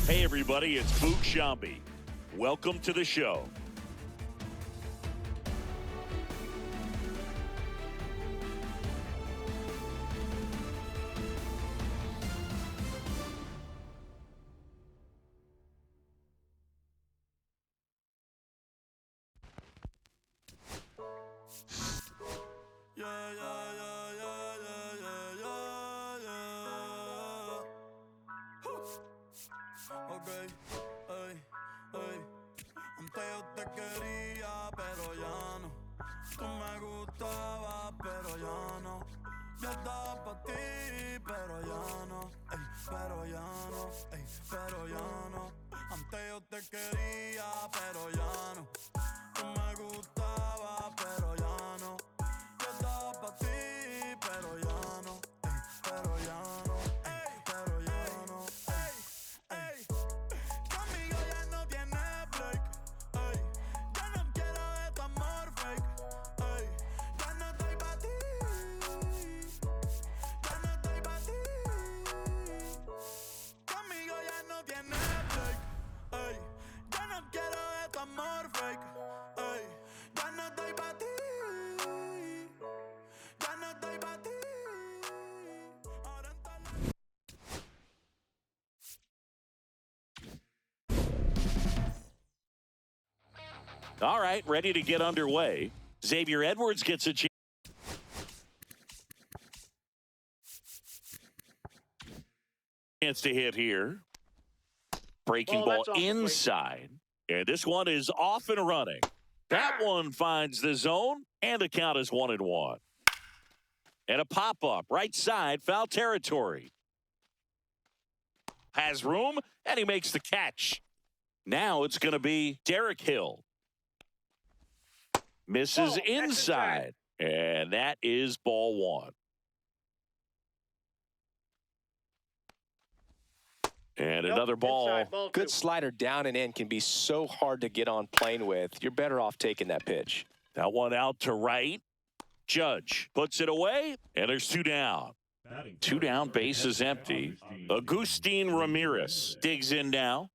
Hey everybody, it's Boog Shambi. Welcome to the show. Antes yo te quería, pero ya no. Tú me gustabas, pero ya no. Yo estaba pa' ti, pero ya no. Ey, pero ya no, ey, pero ya no. Antes yo te quería, pero ya no. Tú me gustabas, pero ya no. Yo estaba pa' ti, pero ya no. Ey, pero ya no, ey, pero ya no. Ey, ey. Conmigo ya no tienes break. Ey, ya no quiero de tu amor fake. Ey, ya no estoy pa' ti. Ya no estoy pa' ti. Conmigo ya no tienes break. Ey, ya no quiero de tu amor fake. Ey, ya no estoy pa' ti. Ya no estoy pa' ti. Ahora All right, ready to get underway. Xavier Edwards gets a chance to hit here. Breaking ball inside. And this one is off and running. That one finds the zone, and the count is 1-1. And a pop-up, right side, foul territory. Has room, and he makes the catch. Now it's going to be Derek Hill. Misses inside, and that is ball one. And another ball. Good slider down and in can be so hard to get on plane with. You're better off taking that pitch. That one out to right. Judge puts it away, and there's two down. Two down, base is empty. Agustin Ramirez digs in now.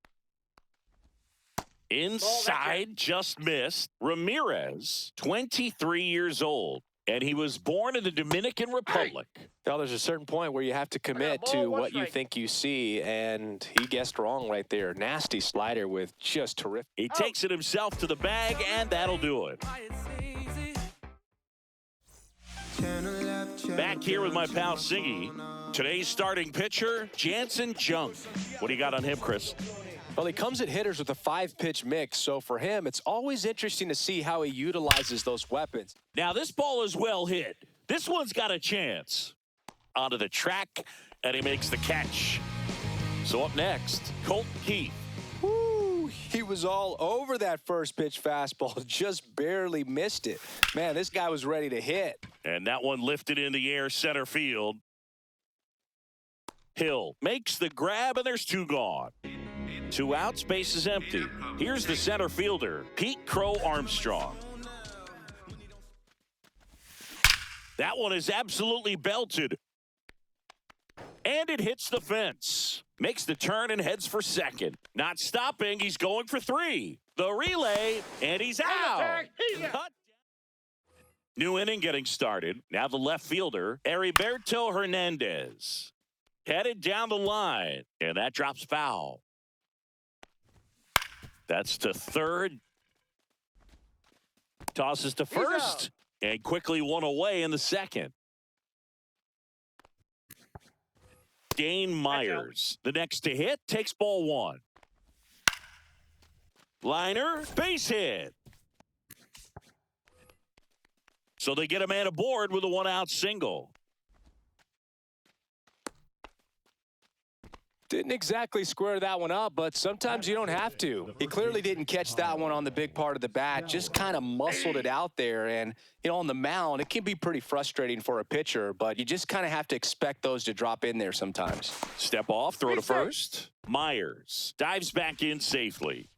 Inside, just missed. Ramirez, 23 years old, and he was born in the Dominican Republic. Well, there's a certain point where you have to commit to what you think you see, and he guessed wrong right there. Nasty slider with just terrific. He takes it himself to the bag, and that'll do it. Back here with my pal Siggy. Today's starting pitcher, Jansen Junk. What do you got on him, Chris? Well, he comes at hitters with a 5-pitch mix, so for him, it's always interesting to see how he utilizes those weapons. Now, this ball is well hit. This one's got a chance. Onto the track, and he makes the catch. So up next, Colt Keith. Woo, he was all over that first pitch fastball, just barely missed it. Man, this guy was ready to hit. And that one lifted in the air center field. Hill makes the grab, and there's two gone. Two outs, base is empty. Here's the center fielder, Pete Crow Armstrong. That one is absolutely belted. And it hits the fence. Makes the turn and heads for second. Not stopping, he's going for three. The relay, and he's out. Cut. New inning getting started. Now the left fielder, Heriberto Hernandez. Headed down the line, and that drops foul. That's to third. Tosses to first, and quickly one away in the second. Dane Myers, the next to hit, takes ball one. Liner, base hit. So they get a man aboard with a one-out single. Didn't exactly square that one up, but sometimes you don't have to. He clearly didn't catch that one on the big part of the bat, just kind of muscled it out there. And, you know, on the mound, it can be pretty frustrating for a pitcher, but you just kind of have to expect those to drop in there sometimes. Step off, throw to first. Myers dives back in safely.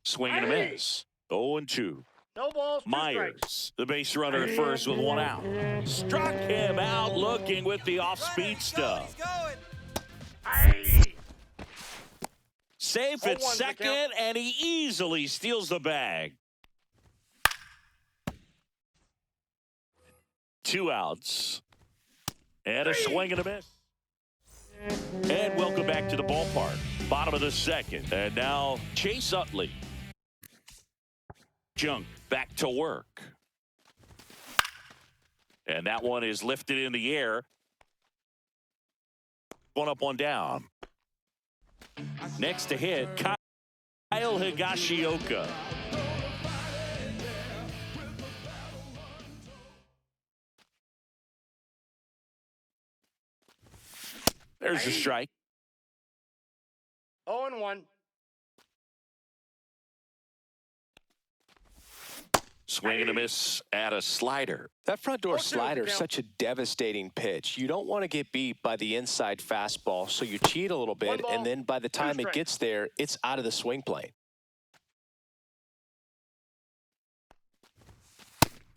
Swing and a miss. 0-2. No balls, Myers, the base runner at first with one out. Struck him out looking with the off-speed stuff. Safe at second, and he easily steals the bag. 2 outs. And a swing and a miss. And welcome back to the ballpark. Bottom of the second. And now Chase Utley. Junk back to work. And that one is lifted in the air. 1 up, 1 down. Next to hit, Kyle Higashioka. There's a strike. 0-1. Swing and a miss at a slider. That front door slider is such a devastating pitch. You don't want to get beat by the inside fastball, so you cheat a little bit, and then by the time it gets there, it's out of the swing plane.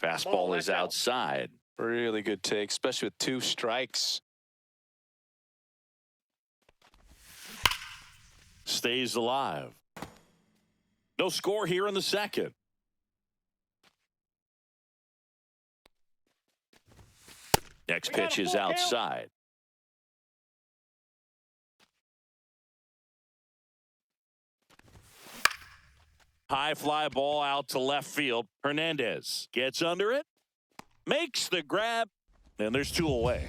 Fastball is outside. Really good take, especially with 2 strikes. Stays alive. No score here in the second. Next pitch is outside. High fly ball out to left field. Hernandez gets under it, makes the grab, and there's 2 away.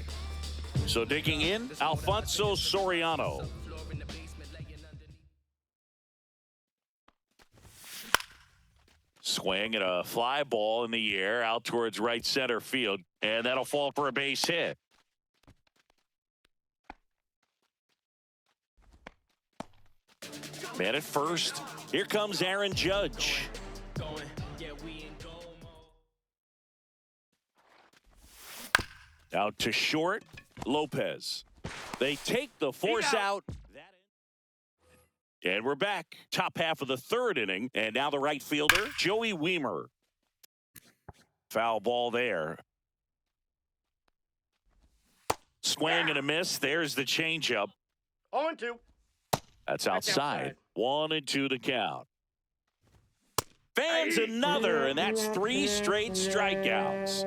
So digging in, Alfonso Soriano. Swing and a fly ball in the air out towards right center field, and that'll fall for a base hit. Man at first. Here comes Aaron Judge. Out to short, Lopez. They take the force out. And we're back. Top half of the 3rd inning. And now the right fielder, Joey Weimer. Foul ball there. Swing and a miss. There's the changeup. 0-2. That's outside. 1-2 to count. Fans another, and that's 3 straight strikeouts.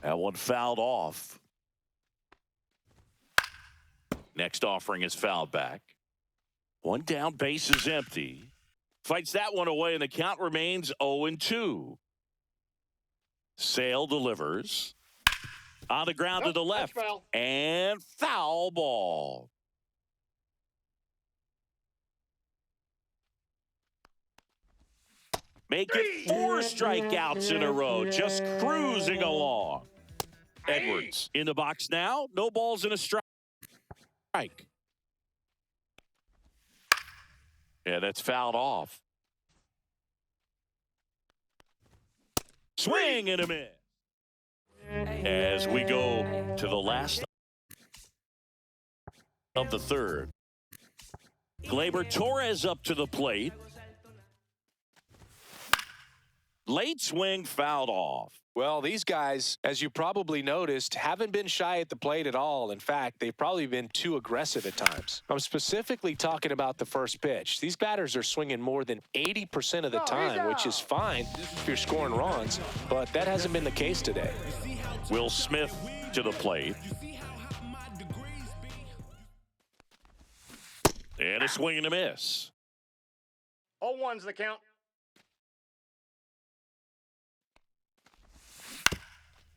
That one fouled off. Next offering is fouled back. 1 down, base is empty. Fights that one away, and the count remains 0-2. Sale delivers. On the ground to the left. And foul ball. Make it 4 strikeouts in a row. Just cruising along. Edwards in the box now. No balls and a strike. Yeah, that's fouled off. Swing and a miss. As we go to the last of the 3rd. Gleyber Torres up to the plate. Late swing fouled off. Well, these guys, as you probably noticed, haven't been shy at the plate at all. In fact, they've probably been too aggressive at times. I'm specifically talking about the first pitch. These batters are swinging more than 80% of the time, which is fine if you're scoring runs, but that hasn't been the case today. Will Smith to the plate. And a swing and a miss. 0-1's the count.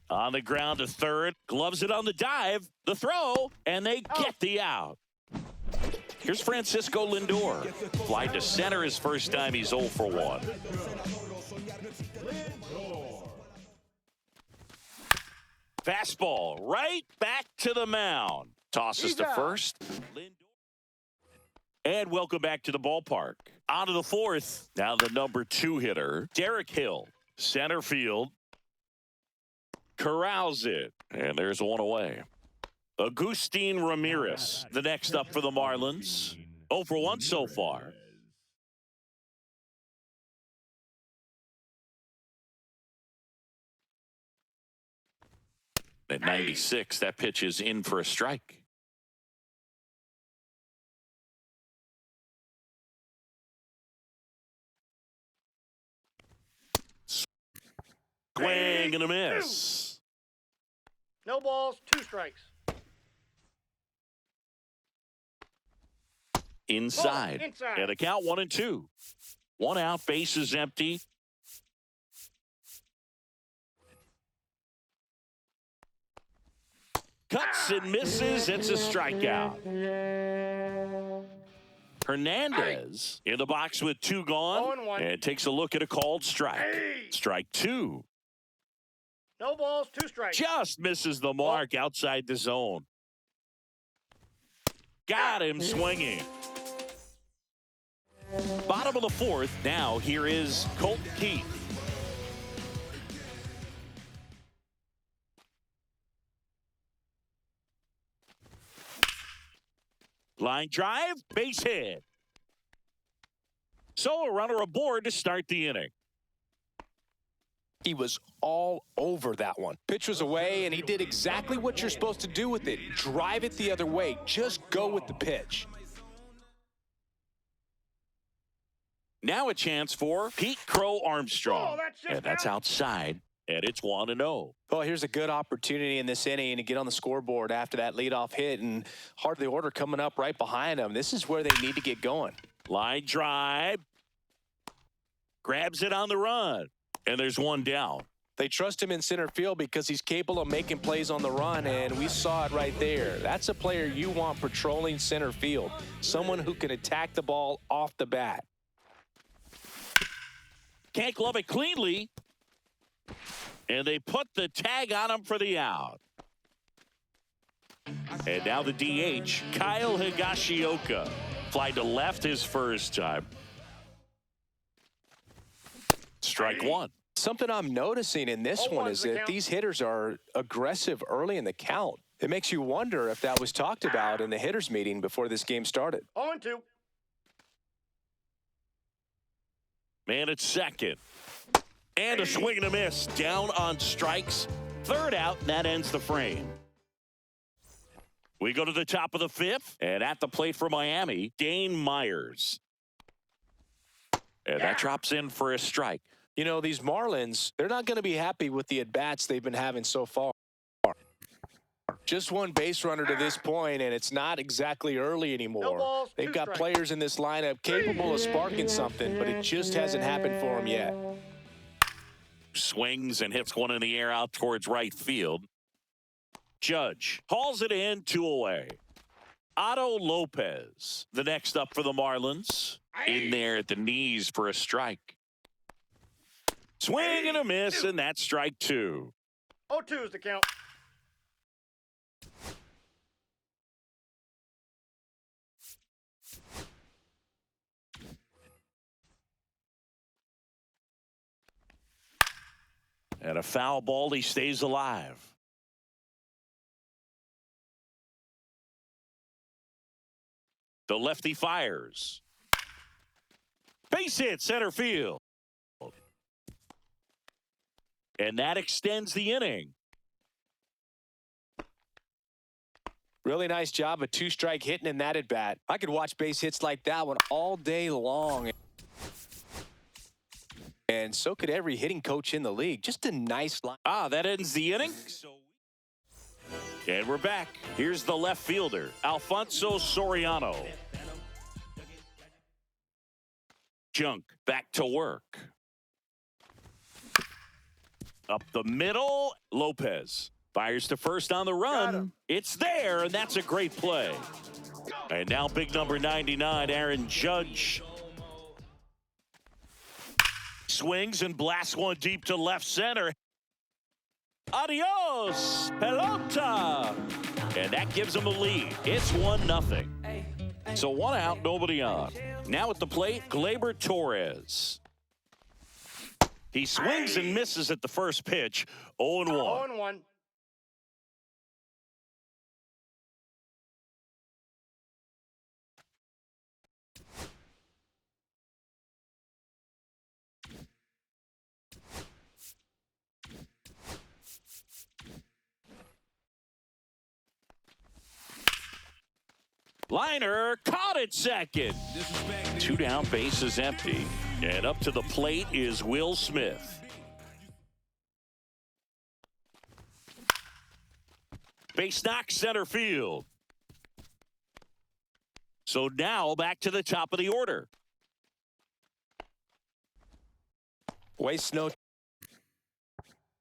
On the ground to 3rd. Gloves it on the dive. The throw. And they get the out. Here's Francisco Lindor. Fly to center his first time. He's 0 for 1. Fastball right back to the mound. Tosses to first. And welcome back to the ballpark. On to the 4th. Now the number 2 hitter, Derek Hill. Center field. Corrals it. And there's 1 away. Agustin Ramirez, the next up for the Marlins. 0 for 1 so far. At 96, that pitch is in for a strike. Swing and a miss. No balls, 2 strikes. Inside. Inside. And a count 1-2. 1 out, bases empty. Cuts and misses. It's a strikeout. Hernandez in the box with 2 gone. 0-1. And takes a look at a called strike. Strike 2. No balls, 2 strikes. Just misses the mark outside the zone. Got him swinging. Bottom of the 4th. Now here is Colt Keith. Line drive, base hit. So a runner aboard to start the inning. He was all over that one. Pitch was away, and he did exactly what you're supposed to do with it. Drive it the other way. Just go with the pitch. Now a chance for Pete Crow Armstrong. Oh, that's just and that's out. outside, and it's 1-0. Well, here's a good opportunity in this inning to get on the scoreboard after that leadoff hit, and heart of the order coming up right behind them. This is where they need to get going. Line drive. Grabs it on the run. And there's 1 down. They trust him in center field because he's capable of making plays on the run, and we saw it right there. That's a player you want patrolling center field, someone who can attack the ball off the bat. Can't glove it cleanly. And they put the tag on him for the out. And now the DH, Kyle Higashioka. Fly to left his first time. Strike 1. Something I'm noticing in this one is that these hitters are aggressive early in the count. It makes you wonder if that was talked about in the hitters meeting before this game started. 0-2. Man at second. And a swing and a miss. Down on strikes. 3rd out, and that ends the frame. We go to the top of the 5th. And at the plate for Miami, Dane Myers. And that drops in for a strike. You know, these Marlins, they're not going to be happy with the at-bats they've been having so far. Just 1 base runner to this point, and it's not exactly early anymore. No balls, They've 2 got strikes. players in this lineup capable of sparking something, but it just hasn't happened for them yet. Swings and hits one in the air out towards right field. Judge hauls it in, 2 away. Otto Lopez, the next up for the Marlins. In there at the knees for a strike. Swing and a miss, and that's strike 2. 0-2 is the count. And a foul ball, he stays alive. The lefty fires. Base hit, center field. And that extends the inning. Really nice job of 2-strike hitting in that at-bat. I could watch base hits like that one all day long. And so could every hitting coach in the league. Just a nice line. That ends the inning. And we're back. Here's the left fielder, Alfonso Soriano. Junk back to work. Up the middle, Lopez fires to first on the run. It's there, and that's a great play. And now big number 99, Aaron Judge. Swings and blasts one deep to left center. Adios, pelota. And that gives him a lead. It's 1-0. So 1 out, nobody on. Now at the plate, Gleyber Torres. He swings and misses at the first pitch. 0-1. 0-1. Liner caught at second. 2 down, base is empty. And up to the plate is Will Smith. Base knock center field. So now back to the top of the order. Waste no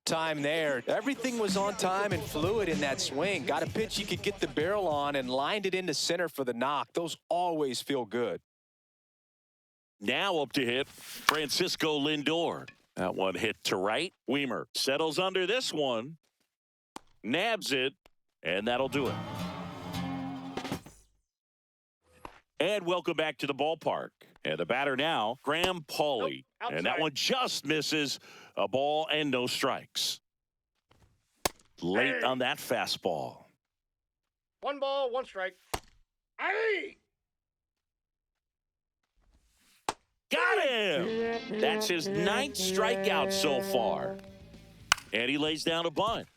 time there. Everything was on time and fluid in that swing. Got a pitch you could get the barrel on and lined it into center for the knock. Those always feel good. Now up to hit Francisco Lindor. That one hit to right. Weimer settles under this one. Nabs it. And that'll do it. And welcome back to the ballpark. And the batter now, Graham Pauley. Nope, and that one just misses a ball and no strikes. Late on that fastball. 1 ball, 1 strike. Hey! Got him! That's his 9th strikeout so far. And he lays down a bunt.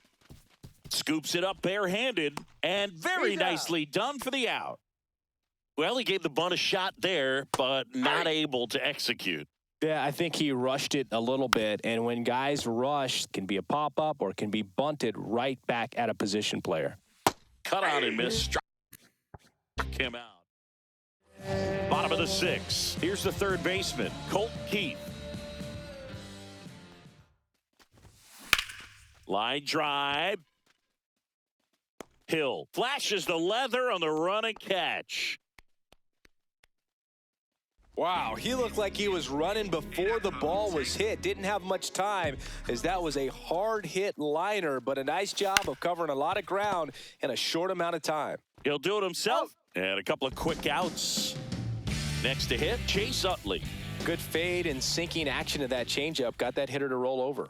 Scoops it up barehanded, and very nicely done for the out. Well, he gave the bunt a shot there, but not able to execute. Yeah, I think he rushed it a little bit, and when guys rush, it can be a pop-up or it can be bunted right back at a position player. Cut on and miss. Struck him out. Bottom of the 6th. Here's the third baseman, Colt Keith. Line drive. Hill flashes the leather on the run and catch. Wow, he looked like he was running before the ball was hit. Didn't have much time as that was a hard hit liner, but a nice job of covering a lot of ground in a short amount of time. He'll do it himself. And a couple of quick outs. Next to hit, Chase Utley. Good fade and sinking action of that changeup. Got that hitter to roll over.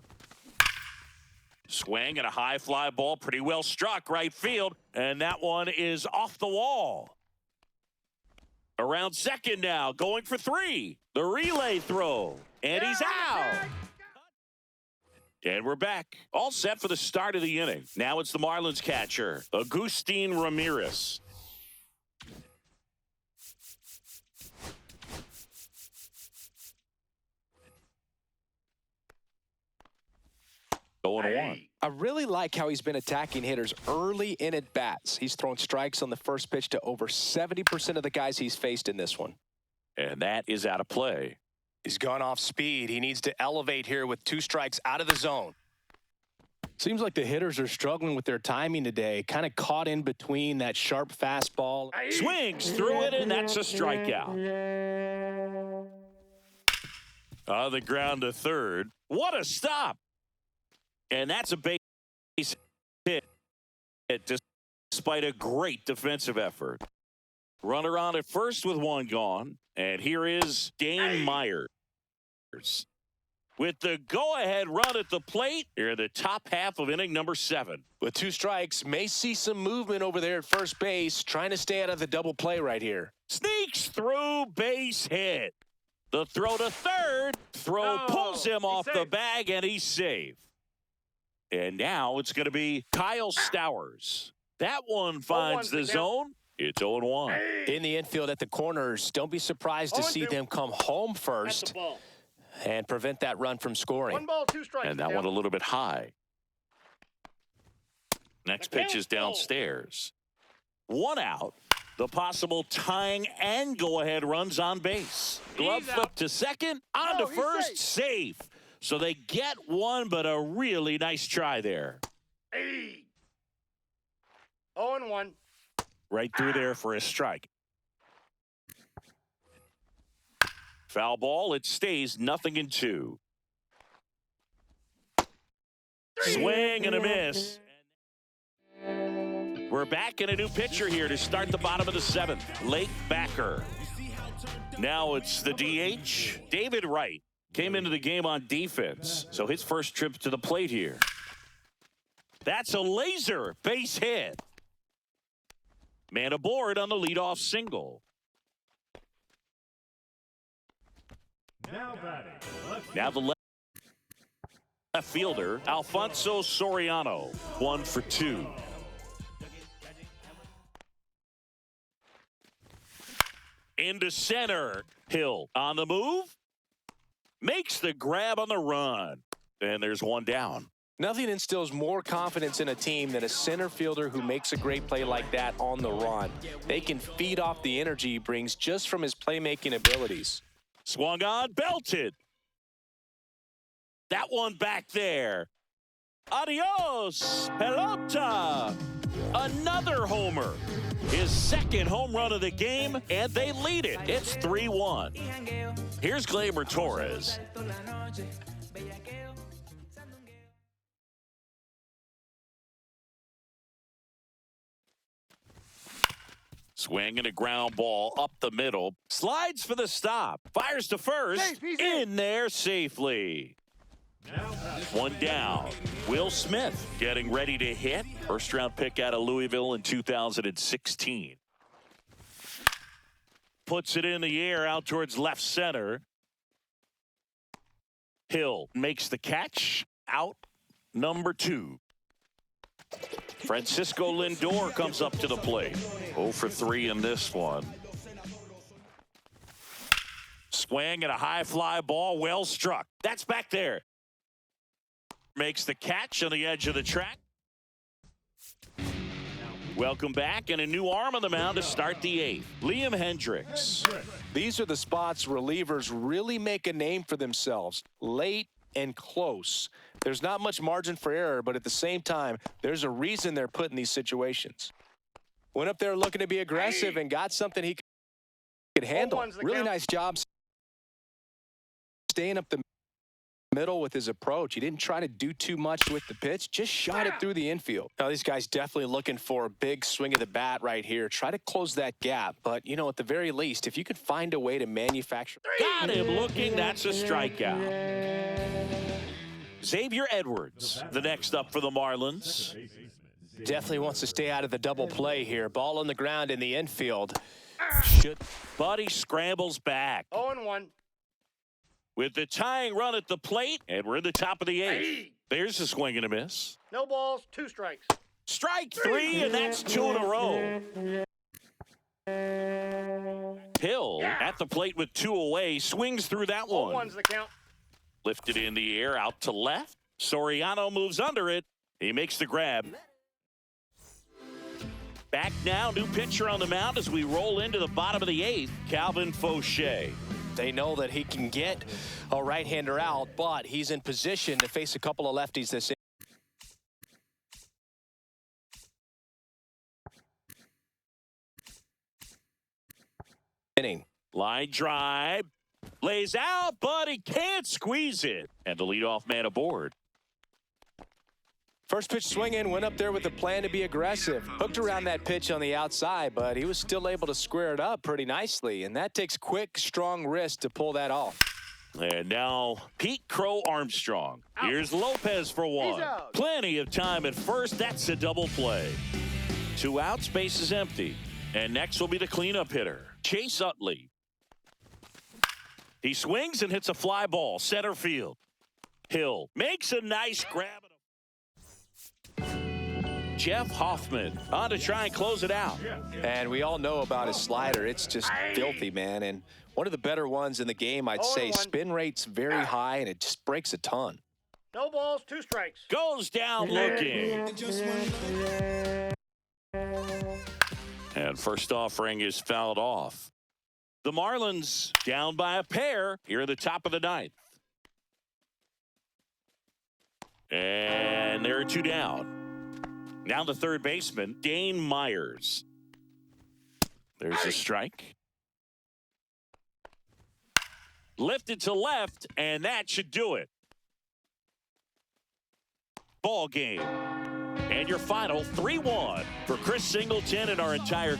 Swing and a high fly ball, pretty well struck right field, and that one is off the wall. Around second now, going for 3. The relay throw, and he's out. And we're back, all set for the start of the inning. Now it's the Marlins catcher, Agustin Ramirez. Going 1. I really like how he's been attacking hitters early in at bats. He's thrown strikes on the first pitch to over 70% of the guys he's faced in this one. And that is out of play. He's gone off speed. He needs to elevate here with 2 strikes out of the zone. Seems like the hitters are struggling with their timing today. Kind of caught in between that sharp fastball. Swings through it, and that's a strikeout. On the ground to third. What a stop. And that's a base hit despite a great defensive effort. Runner on at first with 1 gone. And here is Dane Myers. With the go-ahead run at the plate, here in the top half of inning number 7. With 2 strikes, may see some movement over there at first base, trying to stay out of the double play right here. Sneaks through, base hit. The throw to third. Throw pulls him off the bag, and he's safe. And now it's going to be Kyle Stowers. That one finds the zone. It's 0-1. In the infield at the corners, don't be surprised to see them come home first and prevent that run from scoring. 1 ball, 2 strikes. And that one a little bit high. Next pitch is downstairs. 1 out. The possible tying and go-ahead runs on base. Glove flip to second. On to first. Safe. So they get 1, but a really nice try there. 0-1. Right through there for a strike. Foul ball. It stays 0-2. Swing and a miss. We're back in a new pitcher here to start the bottom of the 7th. Lake Backer. Now it's the DH, David Wright. Came into the game on defense, so his first trip to the plate here. That's a laser base hit. Man aboard on the leadoff single. Now the left fielder, Alfonso Soriano, 1 for 2. Into center, Hill on the move. Makes the grab on the run. And there's 1 down. Nothing instills more confidence in a team than a center fielder who makes a great play like that on the run. They can feed off the energy he brings just from his playmaking abilities. Swung on, belted. That one back there. Adios, pelota. Another homer. His second home run of the game, and they lead it. It's 3-1. Here's Gleyber Torres. Swinging a ground ball up the middle. Slides for the stop. Fires to first. In there safely. One down. Will Smith getting ready to hit. First round pick out of Louisville in 2016. Puts it in the air out towards left center. Hill makes the catch. Out number 2. Francisco Lindor comes up to the plate. 0 for 3 in this one. Swing and a high fly ball, well struck. That's back there. Makes the catch on the edge of the track. Welcome back, and a new arm on the mound to start the 8th. Liam Hendricks. These are the spots relievers really make a name for themselves. Late and close. There's not much margin for error, but at the same time, there's a reason they're put in these situations. Went up there looking to be aggressive and got something he could handle. Really nice job staying up the middle with his approach. He didn't try to do too much with the pitch, just shot it through the infield. Now, these guys definitely looking for a big swing of the bat right here. Try to close that gap, but, you know, at the very least, if you could find a way to manufacture. Got him looking. That's a strikeout. Xavier Edwards, the next up for the Marlins. Definitely wants to stay out of the double play here. Ball on the ground in the infield. But he scrambles back. 0-1. With the tying run at the plate, and we're in the top of the 8th. There's a swing and a miss. No balls, 2 strikes. Strike 3, and that's 2 in a row. Hill at the plate with 2 away, swings through that one. 0-1's the count. Lifted in the air, out to left. Soriano moves under it. He makes the grab. Back now, new pitcher on the mound as we roll into the bottom of the 8th, Calvin Fauché. They know that he can get a right-hander out, but he's in position to face a couple of lefties this inning. Line drive. Lays out, but he can't squeeze it. And the leadoff man aboard. First pitch swinging, went up there with a plan to be aggressive. Hooked around that pitch on the outside, but he was still able to square it up pretty nicely. And that takes quick, strong wrist to pull that off. And now Pete Crow Armstrong. Here's Lopez for 1. Plenty of time at first. That's a double play. 2 outs, base is empty. And next will be the cleanup hitter, Chase Utley. He swings and hits a fly ball, center field. Hill makes a nice grab. Jeff Hoffman on to try and close it out. And we all know about his slider. It's just filthy, man. And one of the better ones in the game, I'd say. Spin rate's very high, and it just breaks a ton. No balls, 2 strikes. Goes down looking. And first offering is fouled off. The Marlins down by a pair here at the top of the 9th. And there are 2 down. Now the third baseman, Dane Myers. There's a strike. Lifted to left, and that should do it. Ball game. And your final 3-1 for Chris Singleton and our entire